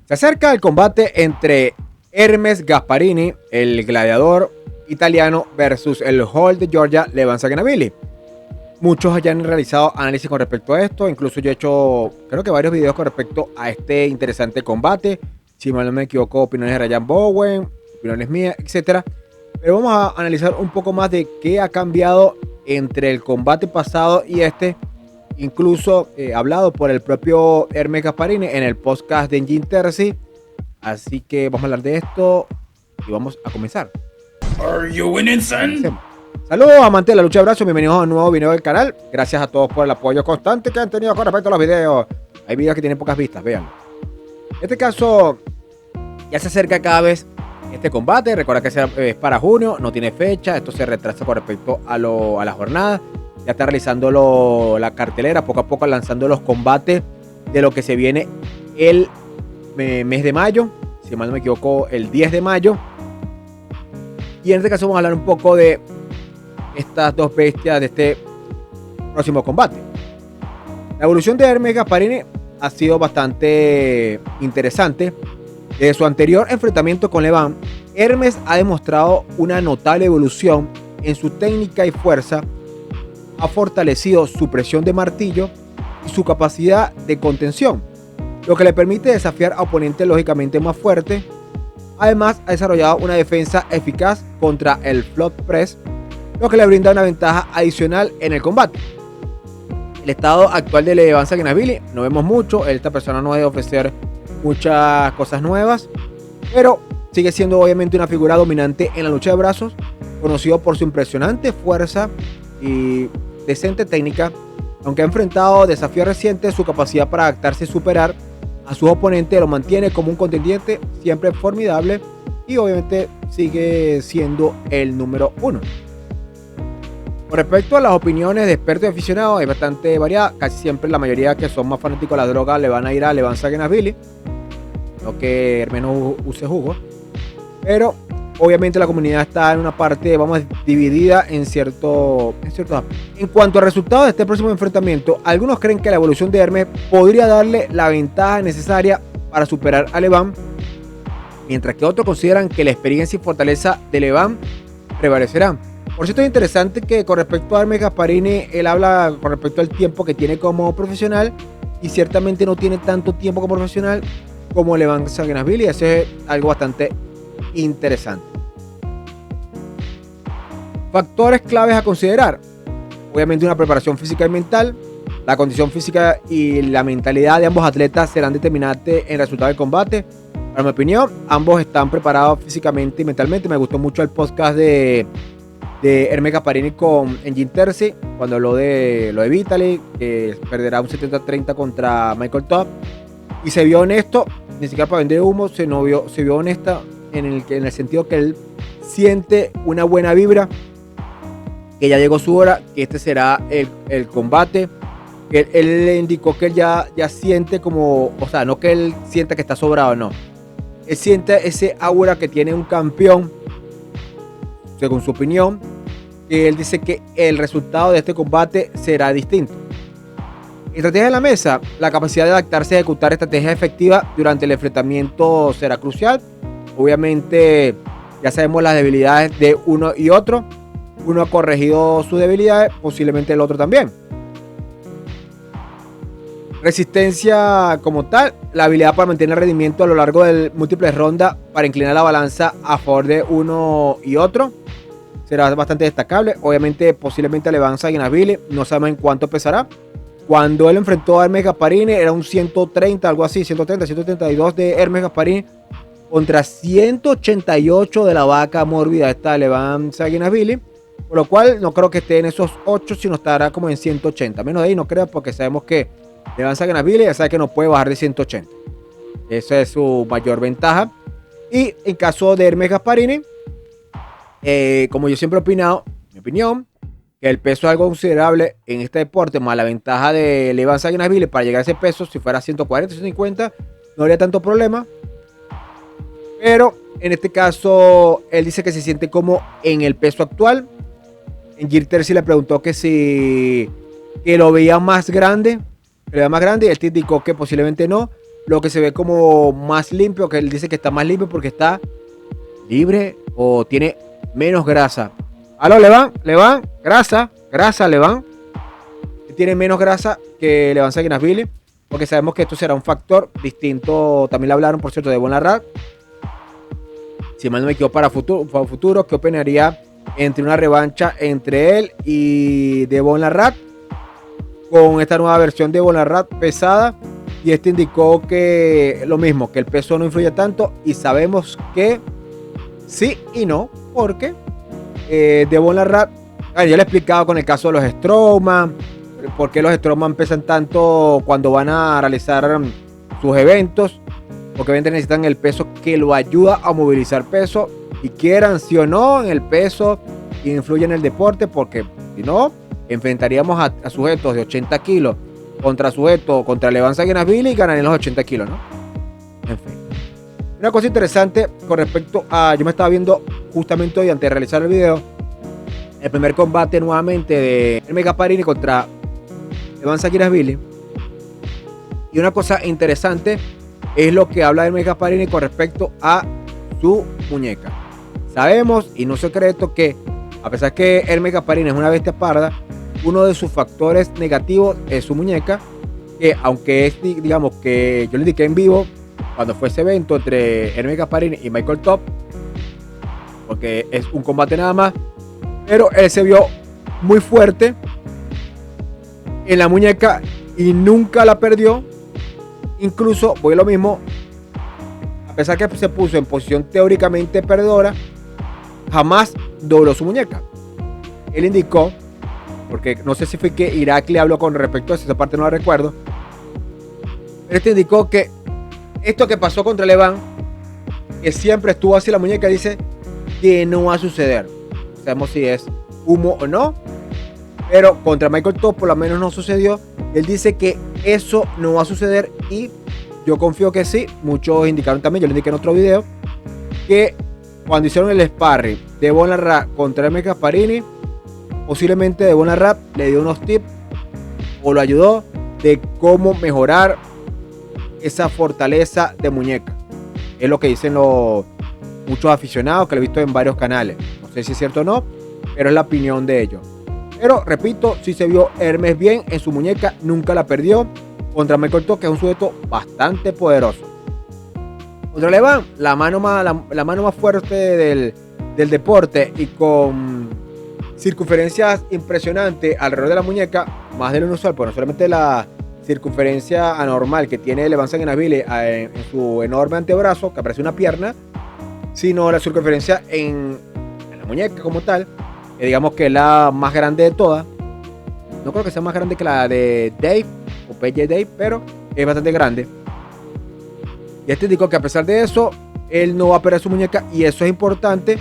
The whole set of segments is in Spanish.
Se acerca el combate entre Hermes Gasparini, el gladiador italiano, versus el Hulk de Georgia, Levan Saginavili. Muchos ya han realizado análisis con respecto a esto. Incluso yo he hecho, creo que varios videos con respecto a este interesante combate. Si mal no me equivoco, opiniones de Ryan Bowen, opiniones mías, etc. Pero vamos a analizar un poco más de qué ha cambiado entre el combate pasado y este. Incluso hablado por el propio Hermes Gasparini en el podcast de Engine Terzi. Así que vamos a hablar de esto y vamos a comenzar. Are you winning, son? Saludos amantes de la lucha de brazos, bienvenidos a un nuevo video del canal. Gracias a todos por el apoyo constante que han tenido con respecto a los videos. Hay videos que tienen pocas vistas, vean. En este caso, ya se acerca cada vez este combate. Recuerda que es para junio, no tiene fecha. Esto se retrasa con respecto a la jornada. Ya está realizando la cartelera, poco a poco lanzando los combates de lo que se viene el mes de mayo. Si mal no me equivoco, el 10 de mayo. Y en este caso vamos a hablar un poco de estas dos bestias de este próximo combate. La evolución de Hermes Gasparini ha sido bastante interesante. Desde su anterior enfrentamiento con Levan, Hermes ha demostrado una notable evolución en su técnica y fuerza. Ha fortalecido su presión de martillo y su capacidad de contención, lo que le permite desafiar a oponentes lógicamente más fuertes. Además, ha desarrollado una defensa eficaz contra el float press, lo que le brinda una ventaja adicional en el combate. El estado actual de Levan Saginavili no vemos mucho. Esta persona no debe ofrecer muchas cosas nuevas, pero sigue siendo obviamente una figura dominante en la lucha de brazos, conocido por su impresionante fuerza y decente técnica. Aunque ha enfrentado desafíos recientes, su capacidad para adaptarse y superar a sus oponentes lo mantiene como un contendiente siempre formidable y obviamente sigue siendo el número uno. Con respecto a las opiniones de expertos y aficionados, es bastante variada. Casi siempre la mayoría que son más fanáticos de la droga le van a ir a Levan Saginavili, no que Hermes no use jugo. Pero obviamente la comunidad está en una parte, vamos, dividida en ciertos aspectos. En cuanto al resultado de este próximo enfrentamiento, algunos creen que la evolución de Hermes podría darle la ventaja necesaria para superar a Levan, mientras que otros consideran que la experiencia y fortaleza de Levan prevalecerán. Por cierto, es interesante que con respecto a Hermes Gasparini, él habla con respecto al tiempo que tiene como profesional y ciertamente no tiene tanto tiempo como profesional como Levan Saginavili. Eso es algo bastante interesante. Factores claves a considerar: obviamente una preparación física y mental. La condición física y la mentalidad de ambos atletas serán determinantes en el resultado del combate. Para mi opinión, ambos están preparados físicamente y mentalmente. Me gustó mucho el podcast de Hermes Gasparini con Engine Terzi, cuando habló de Vitaly, que perderá un 70-30 contra Michael Todd, y se vio honesto, ni siquiera para vender humo, se vio honesta en el sentido que él siente una buena vibra, que ya llegó su hora, que este será el combate. Él le indicó que él ya siente como, o sea, no que él sienta que está sobrado, no, él siente ese aura que tiene un campeón, según su opinión, que él dice que el resultado de este combate será distinto. Estrategia de la mesa: la capacidad de adaptarse y ejecutar estrategias efectivas durante el enfrentamiento será crucial. Obviamente ya sabemos las debilidades de uno y otro. Uno ha corregido sus debilidades, posiblemente el otro también. Resistencia como tal: la habilidad para mantener el rendimiento a lo largo de múltiples rondas para inclinar la balanza a favor de uno y otro será bastante destacable. Obviamente, posiblemente Levan Saginavili, no sabemos en cuánto pesará. Cuando él enfrentó a Hermes Gasparini era un 130, algo así, 132 de Hermes Gasparini contra 188 de la vaca mórbida esta Levan Saginavili, por lo cual no creo que esté en esos 8, sino estará como en 180. Menos de ahí no creo, porque sabemos que Levan Saginavili ya sabe que no puede bajar de 180. Esa es su mayor ventaja. Y en caso de Hermes Gasparini, como yo siempre he opinado, mi opinión, que el peso es algo considerable en este deporte, más la ventaja de Levan Saginavili para llegar a ese peso. Si fuera 140, 150, no habría tanto problema. Pero en este caso, él dice que se siente como en el peso actual. En Engine Terzi le preguntó que lo veía más grande, y él te indicó que posiblemente no, lo que se ve como más limpio, que él dice que está más limpio porque está libre o tiene menos grasa. ¿Aló, Levan? Grasa, Levan. Tiene menos grasa que Levan Sanguinasvili, porque sabemos que esto será un factor distinto. También le hablaron, por cierto, de Devon Larratt. Si mal no me equivoco, para futuro, ¿qué opinaría entre una revancha entre él y Devon Larratt con esta nueva versión de Devon Larratt pesada? Y este indicó que lo mismo, que el peso no influye tanto, y sabemos que sí y no, porque Devon Larratt, ya le he explicado con el caso de los Strowman, por qué los Strowman pesan tanto cuando van a realizar sus eventos, porque obviamente necesitan el peso que lo ayuda a movilizar peso, y quieran sí o no en el peso influye en el deporte, porque si no enfrentaríamos a sujetos de 80 kilos contra Levan Sanguinasvili y ganarían los 80 kilos, ¿no? En fin. Una cosa interesante con respecto a, yo me estaba viendo justamente hoy antes de realizar el video, el primer combate nuevamente de Hermes Gasparini contra Levan Sanguinasvili, y una cosa interesante es lo que habla Hermes Gasparini con respecto a su muñeca. Sabemos, y no es secreto, que a pesar que Hermes Gasparini es una bestia parda, uno de sus factores negativos es su muñeca, que aunque es, digamos, que yo le indiqué en vivo cuando fue ese evento entre Hermes Gasparini y Michael Top, porque es un combate nada más, pero él se vio muy fuerte en la muñeca y nunca la perdió. Incluso, voy a lo mismo, a pesar que se puso en posición teóricamente perdedora, jamás dobló su muñeca. Él indicó, porque no sé si fue que Irak le habló con respecto a eso, esa parte no la recuerdo, pero este indicó que esto que pasó contra Levan, que siempre estuvo así la muñeca, dice que no va a suceder. No sabemos si es humo o no, pero contra Michael Top por lo menos no sucedió. Él dice que eso no va a suceder, y yo confío que sí. Muchos indicaron también, yo le indiqué en otro video, que cuando hicieron el sparring de Devon Larratt contra Hermes Gasparini, posiblemente Devon Larratt le dio unos tips o lo ayudó de cómo mejorar esa fortaleza de muñeca. Es lo que dicen muchos aficionados que lo he visto en varios canales. No sé si es cierto o no, pero es la opinión de ellos. Pero repito, sí se vio Hermes bien en su muñeca, nunca la perdió contra Michael Top, que es un sujeto bastante poderoso. Contra Levan, la mano más fuerte del deporte, y con circunferencias impresionantes alrededor de la muñeca, más de lo inusual, pues no solamente la circunferencia anormal que tiene Levan Sanguinasvili en su enorme antebrazo, que parece una pierna, sino la circunferencia en la muñeca como tal, que digamos que es la más grande de todas. No creo que sea más grande que la de Dave o PJ Dave, pero es bastante grande. Y este indicó que a pesar de eso, él no va a perder su muñeca, y eso es importante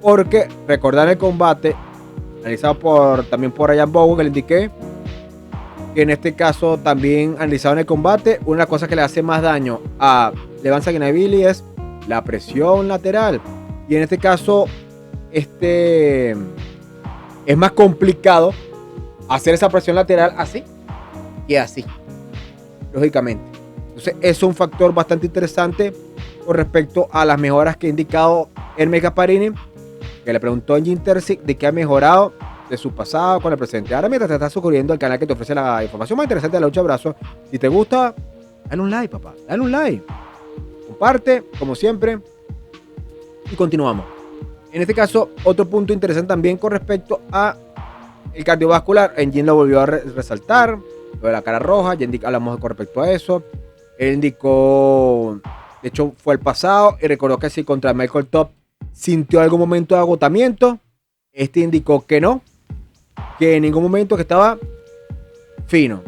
porque recordar el combate analizado también por Ryan Bowen, que le indiqué que en este caso también analizado en el combate, una cosa que le hace más daño a Levan Sanguinasvili es la presión lateral, y en este caso es más complicado hacer esa presión lateral así que así, lógicamente. Entonces eso es un factor bastante interesante con respecto a las mejoras que ha indicado Hermes Gasparini, que le preguntó en Gintersic de qué ha mejorado de su pasado con el presente. Ahora, mientras te estás suscribiendo al canal que te ofrece la información más interesante de la lucha de brazos, si te gusta, dale un like, papá, dale un like, comparte, como siempre, y continuamos. En este caso, otro punto interesante también con respecto a el cardiovascular, Engin lo volvió a resaltar, lo de la cara roja, ya hablamos con respecto a eso. Él indicó, de hecho fue el pasado, y recordó que si contra Michael Top sintió algún momento de agotamiento. Este indicó que no, que en ningún momento, que estaba fino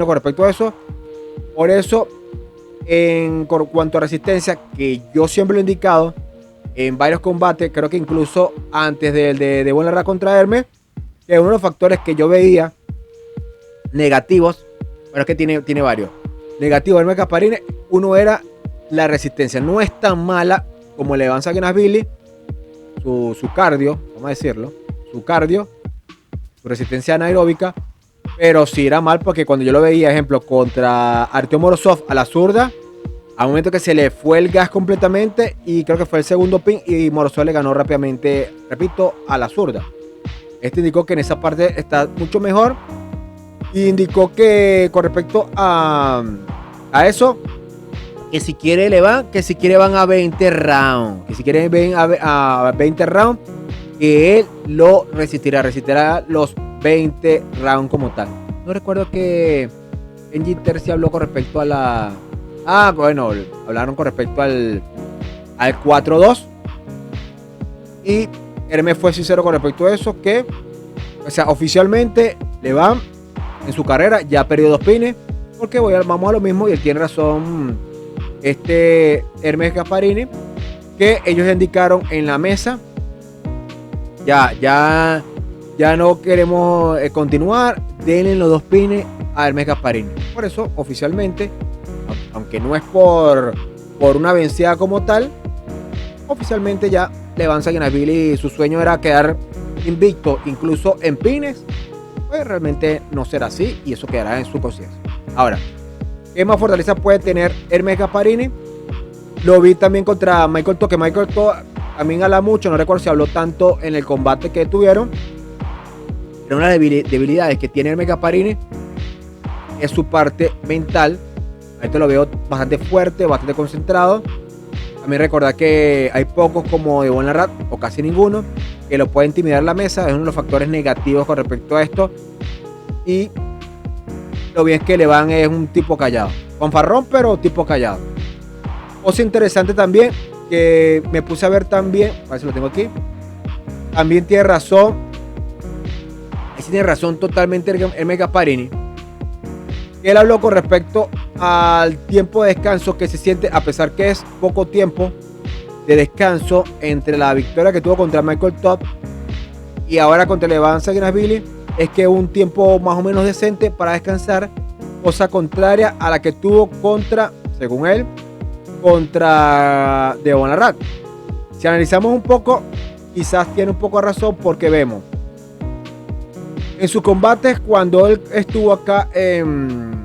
con respecto a eso. Por eso, en cuanto a resistencia, que yo siempre lo he indicado en varios combates, creo que incluso antes del de Devon Larratt contra Hermes, que uno de los factores que yo veía negativos, bueno, es que tiene varios negativos Hermes Gasparini, uno era la resistencia. No es tan mala como Levan Sanguinasvili, su cardio, vamos a decirlo, su resistencia anaeróbica, pero sí era mal, porque cuando yo lo veía, ejemplo, contra Artyom Morozov a la zurda, Al momento que se le fue el gas completamente y creo que fue el segundo pin y Morozov le ganó rápidamente, repito, a la zurda. Este indicó que en esa parte está mucho mejor y indicó que con respecto a eso, que si quiere le van, que si quiere van a 20 rounds, que si quieren ven a 20 rounds, que él lo resistirá los 20 rounds como tal. No recuerdo que en Jeter se habló con respecto a la... bueno, hablaron con respecto al 4-2 y Hermes fue sincero con respecto a eso, que, o sea, oficialmente le van en su carrera, ya perdió 2 pines, porque vamos a lo mismo y él tiene razón, Hermes Gasparini, que ellos indicaron en la mesa, ya no queremos continuar, denle los 2 pines a Hermes Gasparini. Por eso, oficialmente, aunque no es por una vencida como tal, oficialmente ya Levan Saginashvili, su sueño era quedar invicto incluso en pines, pues realmente no será así y eso quedará en su conciencia. Ahora, ¿qué más fortaleza puede tener Hermes Gasparini? Lo vi también contra Michael Todd, que Michael Todd también habla mucho, no recuerdo si habló tanto en el combate que tuvieron, pero una de las debilidades que tiene Hermes Gasparini es su parte mental. Ahorita lo veo bastante fuerte, bastante concentrado. También recordar que hay pocos como Devon Larratt, o casi ninguno, que lo puede intimidar la mesa. Es uno de los factores negativos con respecto a esto. Y lo bien es que Levan es un tipo callado. Fanfarrón, pero tipo callado. Cosa interesante también, que me puse a ver también, a ver si lo tengo aquí. También tiene razón. Ahí sí tiene razón totalmente Hermes Gasparini. Él habló con respecto al tiempo de descanso que se siente, a pesar que es poco tiempo de descanso entre la victoria que tuvo contra Michael Todd y ahora contra Levan Saginashvili, es que un tiempo más o menos decente para descansar, cosa contraria a la que tuvo contra, según él, contra Devon Larratt. Si analizamos un poco, quizás tiene un poco de razón, porque vemos en sus combates cuando él estuvo acá en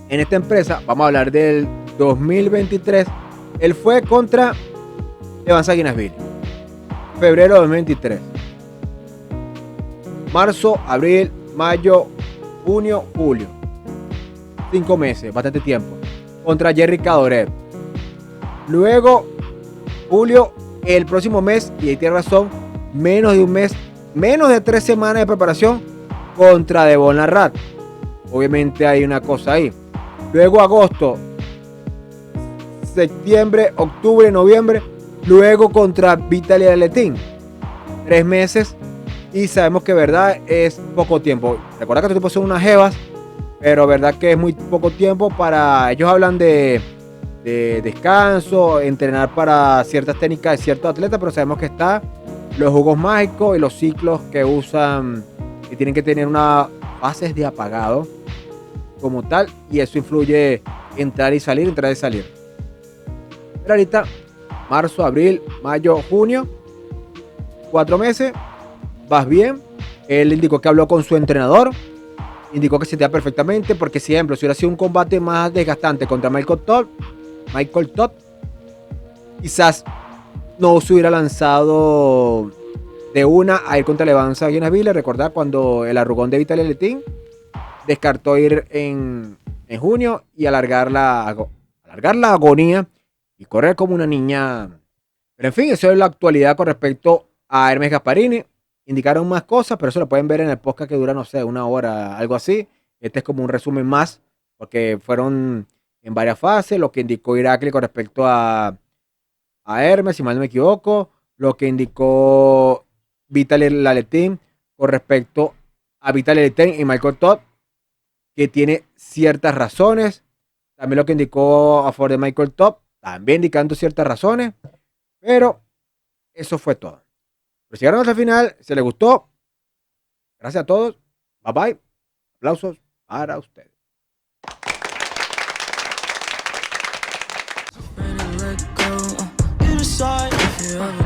esta empresa, vamos a hablar del 2023, él fue contra Levan Saginashvili, febrero de 2023, marzo, abril, mayo, junio, julio, 5 meses, bastante tiempo, contra Jerry Cadoret. Luego, julio, el próximo mes, y ahí tiene razón, menos de un mes, menos de 3 semanas de preparación contra Devon Larratt. Obviamente hay una cosa ahí. Luego agosto, septiembre, octubre, noviembre. Luego contra Vitaly Aletin. 3 meses. Y sabemos que verdad es poco tiempo. Recuerda que estos tipos son unas jevas, pero verdad que es muy poco tiempo para... Ellos hablan de descanso, entrenar para ciertas técnicas de ciertos atletas, pero sabemos que está los jugos mágicos y los ciclos que usan, y tienen que tener una fases de apagado como tal, y eso influye entrar y salir. Pero ahorita, marzo, abril, mayo, junio, 4 meses, vas bien. Él indicó que habló con su entrenador, indicó que se sentía perfectamente, porque si hubiera sido un combate más desgastante contra Michael Todd, quizás no se hubiera lanzado de una a ir contra Levan Saginashvili. Recordar cuando el arrugón de Vitaly Aletin descartó ir en junio y alargar la agonía y correr como una niña. Pero en fin, eso es la actualidad con respecto a Hermes Gasparini. Indicaron más cosas, pero eso lo pueden ver en el podcast que dura, no sé, 1 hora, algo así. Este es como un resumen más, porque fueron en varias fases. Lo que indicó Irakli con respecto a Hermes, si mal no me equivoco, lo que indicó Vitaly Aletin con respecto a Vitaly Aletin y Michael Todd, que tiene ciertas razones. También lo que indicó a favor de Michael Todd, también indicando ciertas razones, pero eso fue todo. Pero si llegaron hasta el final, si les gustó, gracias a todos, bye bye, aplausos para ustedes. If you ever